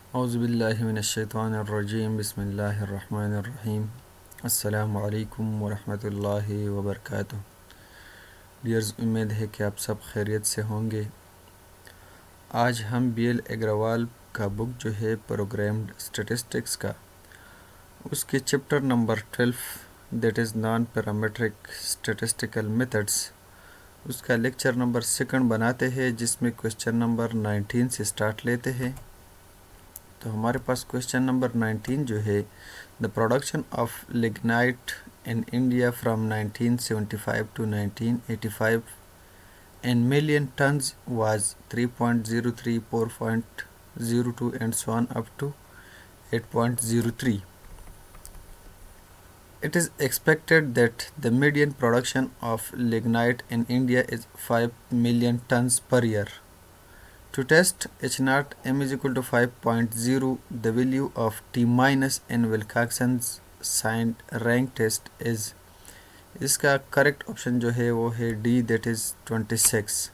औज़ुबिल्लाहिमिनश्शैतानिर्रजीम बिस्मिल्लाहिर्रहमानिर्रहीम अस्सलामु अलैकुम वरहमतुल्लाहि वबरकातुहू। डियर्स, उम्मीद है कि आप सब खैरियत से होंगे। आज हम बीएल अग्रवाल का बुक जो है प्रोग्राम्ड स्टैटिस्टिक्स का, उसके chapter number 12 that is non parametric statistical methods, उसका लेक्चर नंबर 2 बनाते हैं, जिसमें क्वेश्चन नंबर 19 से स्टार्ट लेते हैं। तो हमारे पास क्वेश्चन नंबर 19 जो है, the production of lignite in India from 1975 to 1985 in million tons was 3.03, 4.02 and so on up to 8.03. It is expected that the median production of lignite in India is 5 million tons per year. To test H0 m is equal to 5.0, the value of T minus in Wilcoxon's signed rank test is, इसका correct option जो है वो है D, that is 26।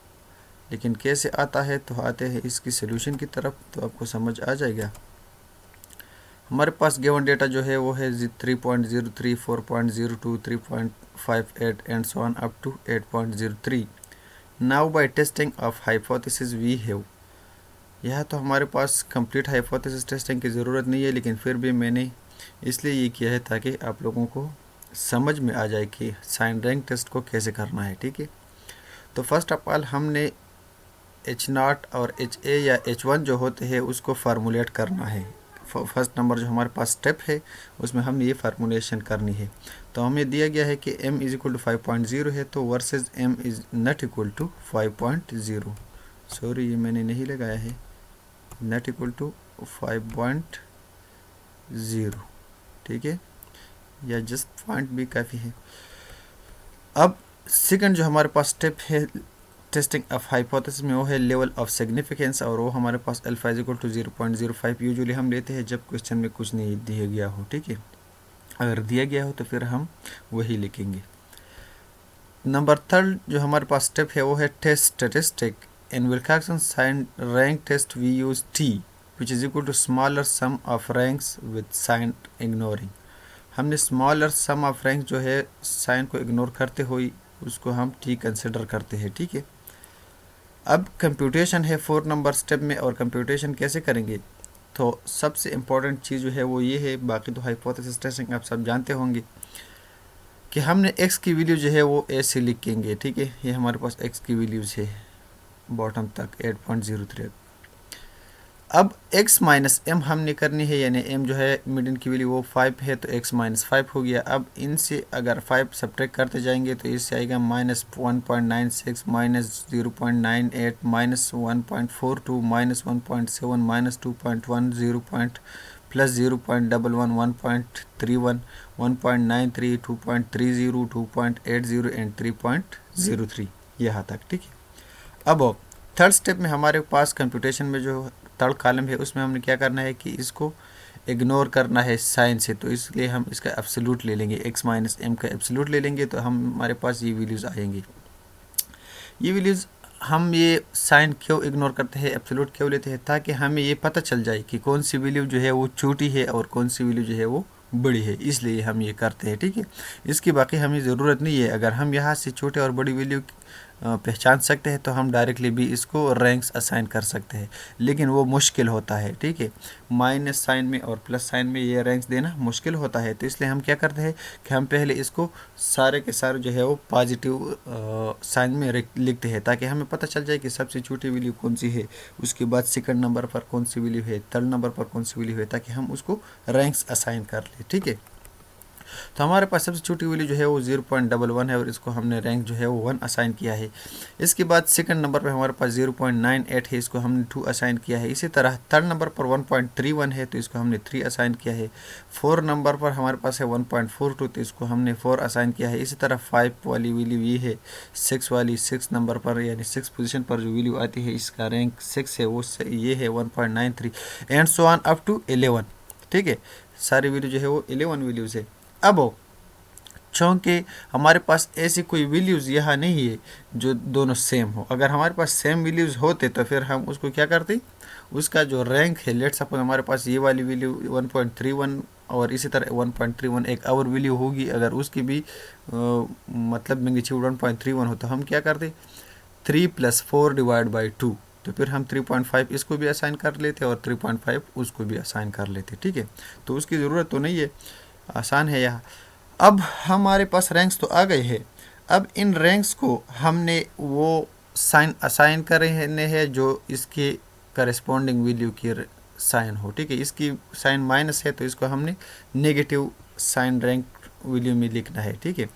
लेकिन कैसे आता है, तो आते हैं इसकी सोल्यूशन की तरफ, तो आपको समझ आ जाएगा। हमारे पास गिवन डेटा जो है वो है 3.03, 4.02, 3.58 and so on up to 8.03। Now by testing of hypothesis we have, यह तो हमारे पास कंप्लीट हाइपोथेसिस टेस्टिंग की ज़रूरत नहीं है, लेकिन फिर भी मैंने इसलिए ये किया है ताकि आप लोगों को समझ में आ जाए कि साइन रैंक टेस्ट को कैसे करना है। ठीक है, तो फर्स्ट ऑफ ऑल हमने H0 और HA या H1 जो होते हैं उसको फार्मूलेट करना है। फर्स्ट नंबर जो हमारे पास स्टेप है उसमें हम ये फार्मूलेशन करनी है। तो हमें दिया गया है कि m इज इक्वल टू 5.0 है, तो versus m is not equal to 5.0, sorry ये मैंने नहीं लगाया है, नॉट इक्वल टू 5.0, ठीक है, या जस्ट पॉइंट भी काफ़ी है। अब सेकंड जो हमारे पास स्टेप है टेस्टिंग ऑफ हाइपोथेसिस में, वो है लेवल ऑफ सिग्निफिकेंस, और वो हमारे पास alpha is equal to 0.05 usually हम लेते हैं जब क्वेश्चन में कुछ नहीं दिया गया हो। ठीक है, अगर दिया गया हो तो फिर हम वही लिखेंगे। नंबर थर्ड जो हमारे पास स्टेप है वो है test statistic. In Wilcoxon sign rank test we use T which is equal to smaller sum of ranks with sign ignoring. हमने स्मॉलर सम ऑफ रैंक जो है साइन को इग्नोर करते हुए उसको हम T कंसिडर करते हैं। ठीक है, अब कंप्यूटेशन है 4 नंबर स्टेप में, और कंप्यूटेशन कैसे करेंगे, तो सबसे इम्पॉर्टेंट चीज़ जो है वो ये है, बाकी तो हाइपोथेसिस टेस्टिंग आप सब जानते होंगे कि हमने x की वैल्यू जो है वो ऐसे लिखेंगे। ठीक है, ये हमारे पास x की वैल्यूज है बॉटम तक 8.03। अब x माइनस m हमने करनी है, यानी m जो है मीडियन की वैल्यू वो 5 है, तो x माइनस 5 हो गया। अब इनसे अगर 5 सब्ट्रैक्ट करते जाएंगे तो इससे आएगा minus 1.96, minus 0.98, minus 1.42, minus 1.7, minus 2.1, 0. Plus 0.11, 1.31, 1.93, 2.30, 2.80 and 3.03, यहाँ तक। ठीक है, अब थर्ड स्टेप में हमारे पास कंप्यूटेशन में जो थर्ड कॉलम है उसमें हमने क्या करना है कि इसको इग्नोर करना है साइन से, तो इसलिए हम इसका एब्सोल्यूट ले लेंगे, x माइनस m का एब्सोल्यूट ले लेंगे, तो हमारे पास ये वैल्यूज़ आएंगी। ये वैल्यूज़ हम ये साइन क्यों इग्नोर करते हैं, एब्सोल्यूट क्यों लेते हैं, ताकि हमें ये पता चल जाए कि कौन सी वैल्यू जो है वो छोटी है और कौन सी वैल्यू जो है वो बड़ी है, इसलिए हम ये करते हैं। ठीक है, इसकी बाकी हमें ज़रूरत नहीं है। अगर हम यहाँ से छोटे और बड़ी वैल्यू पहचान सकते हैं तो हम डायरेक्टली भी इसको रैंक्स असाइन कर सकते हैं, लेकिन वो मुश्किल होता है। ठीक है, माइनस साइन में और प्लस साइन में ये रैंक्स देना मुश्किल होता है, तो इसलिए हम क्या करते हैं कि हम पहले इसको सारे के सारे जो है वो पॉजिटिव साइन में लिखते हैं, ताकि हमें पता चल जाए कि सबसे छोटी वैल्यू कौन सी है, उसके बाद सेकंड नंबर पर कौन सी वैल्यू है, थर्ड नंबर पर कौन सी वैल्यू है, ताकि हम उसको रैंक्स असाइन कर लें। ठीक है, तो हमारे पास सबसे छोटी वैल्यू जो है वो 0.11 है, और इसको हमने रैंक जो है वो 1 असाइन किया है। इसके बाद सेकंड नंबर पर हमारे पास 0.98 है, इसको हमने 2 असाइन किया है। इसी तरह थर्ड नंबर पर 1.31 है, तो इसको हमने 3 असाइन किया है। 4 नंबर पर हमारे पास है 1.42, तो इसको हमने 4 असाइन किया है। इसी तरह 5 वाली वैल्यू ये है, 6 वाली 6 नंबर पर यानी 6 पोजीशन पर जो वैल्यू आती है इसका रैंक 6 है, वो ये है 1.93 and so on up to 11। ठीक है, सारी वैल्यू जो है वो 11 वैल्यूज़ है। अब चूँकि हमारे पास ऐसी कोई वैल्यूज़ यहाँ नहीं है जो दोनों सेम हो, अगर हमारे पास सेम वैल्यूज़ होते तो फिर हम उसको क्या करते, उसका जो रैंक है, लेट्स सपोज हमारे पास ये वाली वैल्यू 1.31 और इसी तरह 1.31 एक और वैल्यू होगी, अगर उसकी भी मतलब मैग्नीट्यूड 1.31 हो तो हम क्या करते, 3 + 4 डिवाइड बाई 2, तो फिर हम 3.5 इसको भी असाइन कर लेते और 3.5 उसको भी असाइन कर लेते। ठीक है, तो उसकी ज़रूरत तो नहीं है, आसान है यहाँ। अब हमारे पास रैंक्स तो आ गए हैं, अब इन रैंक्स को हमने वो साइन असाइन करे हैं जो इसके करस्पॉन्डिंग वैल्यू की साइन हो। ठीक है, इसकी साइन माइनस है तो इसको हमने नेगेटिव साइन रैंक वैल्यू में लिखना है। ठीक है,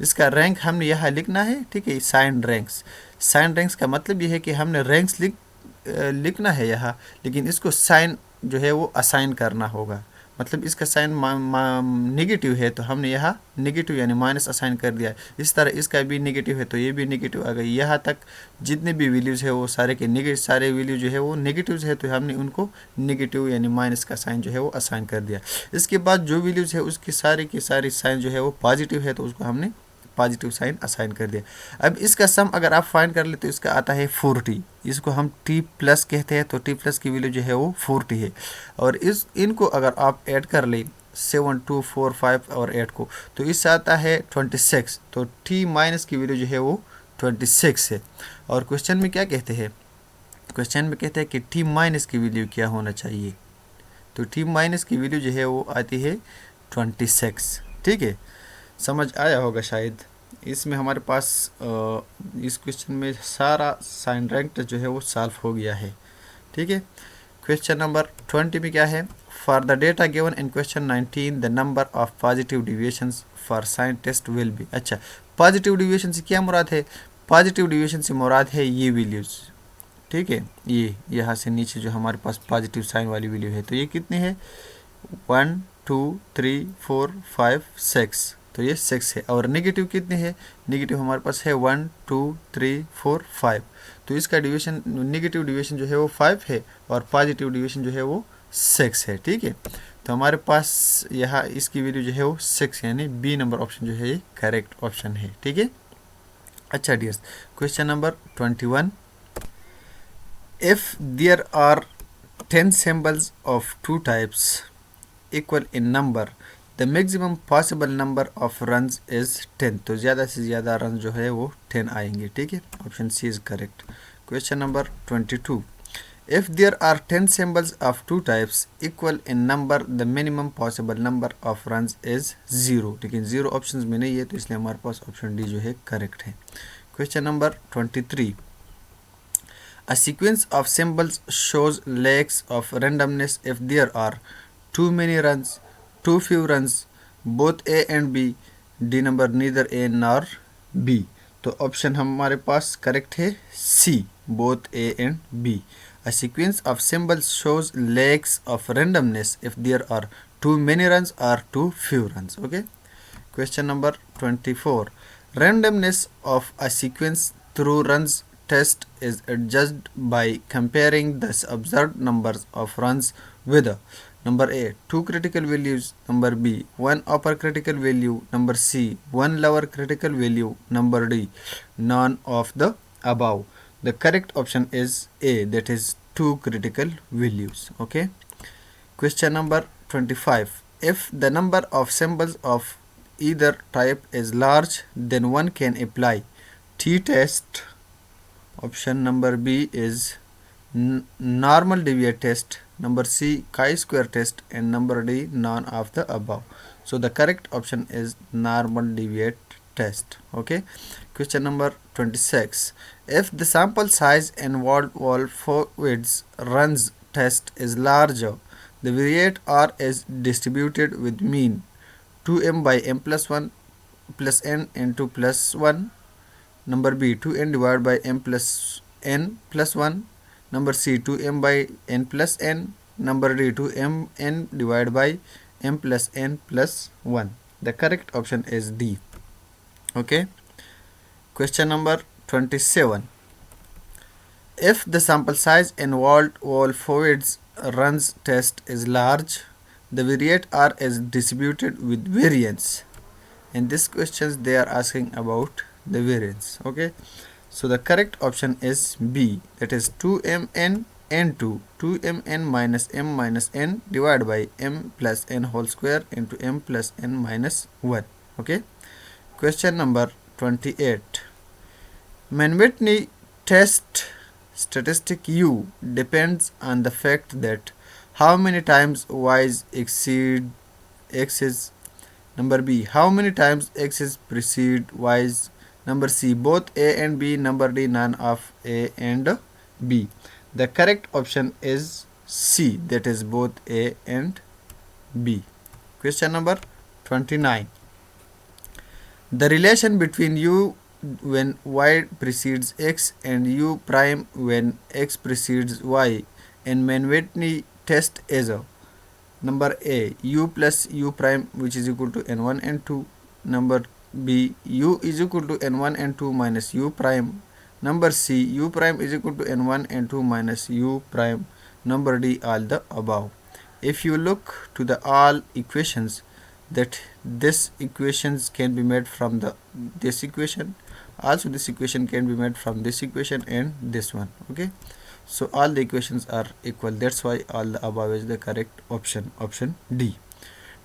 इसका रैंक हमने यहाँ लिखना है। ठीक है, साइन रैंक्स का मतलब ये है कि हमने रैंक्स लिखना है यहाँ, लेकिन इसको साइन जो है वो असाइन करना होगा। मतलब इसका साइन नेगेटिव है तो हमने यहाँ नेगेटिव यानी माइनस असाइन कर दिया। इस तरह इसका भी नेगेटिव है तो ये भी नेगेटिव आ गई। यहाँ तक जितने भी वैल्यूज़ है वो सारे के नेगेटिव, सारे वैल्यू जो है वो नेगेटिव्स है तो हमने उनको नेगेटिव यानी माइनस का साइन जो है वो असाइन कर दिया। इसके बाद जो वैल्यूज़ है उसकी सारी की सारी साइन जो है वो पॉजिटिव है तो उसको हमने पॉजिटिव साइन असाइन कर दिया। अब इसका सम अगर आप फाइंड कर ले तो इसका आता है 40, इसको हम t प्लस कहते हैं, तो t प्लस की वैल्यू जो है वो 40 है। और इनको अगर आप ऐड कर ले 7, 2, 4, 5 और 8 को, तो इससे आता है 26, तो t माइनस की वैल्यू जो है वो 26 है। और क्वेश्चन में क्या कहते हैं, क्वेश्चन में कहते हैं कि t माइनस की वैल्यू क्या होना चाहिए, तो t माइनस की वैल्यू जो है वो आती है 26। ठीक है, समझ आया होगा शायद। इसमें हमारे पास इस क्वेश्चन में सारा साइन रैंक टेस्ट जो है वो सॉल्व हो गया है। ठीक है, क्वेश्चन नंबर 20 में क्या है, for the data given in question 19 the number of positive deviations for sign test will be. अच्छा, पॉजिटिव डिविएशन से क्या मुराद है, पॉजिटिव डिविएशन से मुराद है ये वैल्यूज़। ठीक है, ये यहाँ से नीचे जो हमारे पास पॉजिटिव साइन वाली वैल्यू है तो ये कितनी है, 1, 2, 3, 4, 5, 6, तो ये 6 है। और नेगेटिव कितने हैं, नेगेटिव हमारे पास है 1, 2, 3, 4, 5, तो इसका डिवीजन नेगेटिव डिवीजन जो है वो 5 है और पॉजिटिव डिवीजन जो है वो 6 है। ठीक है, तो हमारे पास यहाँ इसकी वैल्यू जो है वो 6 यानी बी नंबर ऑप्शन जो है ये करेक्ट ऑप्शन है। ठीक है, अच्छा dears, question number 21, if there are 10 symbols of two types equal in number, the maximum possible number of runs is 10, तो ज़्यादा से ज़्यादा रन जो है वो 10 आएंगे। ठीक है, option C is correct. Question number 22, if there are 10 symbols of two types equal in number, the minimum possible number of runs is 0, लेकिन 0 ऑप्शन में नहीं है तो इसलिए हमारे पास ऑप्शन डी जो है करेक्ट है। Question number 23, a sequence of symbols shows lacks of randomness if there are too many runs, too few runs, both A and B, D number neither A nor B, तो option हमारे पास correct है C, both A and B। A sequence of symbols shows lacks of randomness if there are too many runs or too few runs। Okay, question number 24, randomness of a sequence through runs test is judged by comparing the observed numbers of runs with number A 2 critical values, number B 1 upper critical value, number C 1 lower critical value, number D none of the above। The correct option is A, that is 2 critical values। Okay, question number 25, if the number of symbols of either type is large then one can apply t-test, option number B is normal deviate test, number C chi-square test, and number D none of the above। So the correct option is normal deviate test। Okay, question number 26, if the sample size and wall width runs test is larger, the variate R is distributed with mean 2m by m plus 1 plus n into plus 1, number B 2n divided by m plus n plus 1, number C 2m by n plus n, number D 2mn divided by m plus n plus 1। The correct option is D। Okay, question number 27, if the sample size and wall forwards runs test is large, the variate R is distributed with variance। In this questions they are asking about the variance। Okay, so the correct option is B, that is 2mn n2 2mn minus m minus n divided by m plus n whole square into m plus n minus 1. Okay. Question number 28. Mann-Whitney test statistic U depends on the fact that how many times y's exceed x's. Number B, how many times x's precede y's. Number C, both A and B. Number D, none of A and B. The correct option is C, that is both A and B. Question number 29. The relation between U when y precedes x and u prime when x precedes y in Mann-Whitney test is number A, u plus u prime which is equal to n1 and 2. Number B, u is equal to n1 and 2 minus u prime. Number C, u prime is equal to n1 and 2 minus u prime. Number D, all the above. If you look to the all equations, that this equations can be made from this equation, also this equation can be made from this equation and this one. Okay, so all the equations are equal, that's why all the above is the correct option, option D.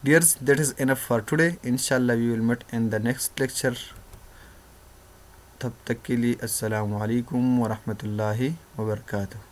Dears, that is enough for today. Inshallah we will meet in the next lecture. तब तक के लिए अस्सलामु अलैकुम व रहमतुल्लाहि व बरकातुहू.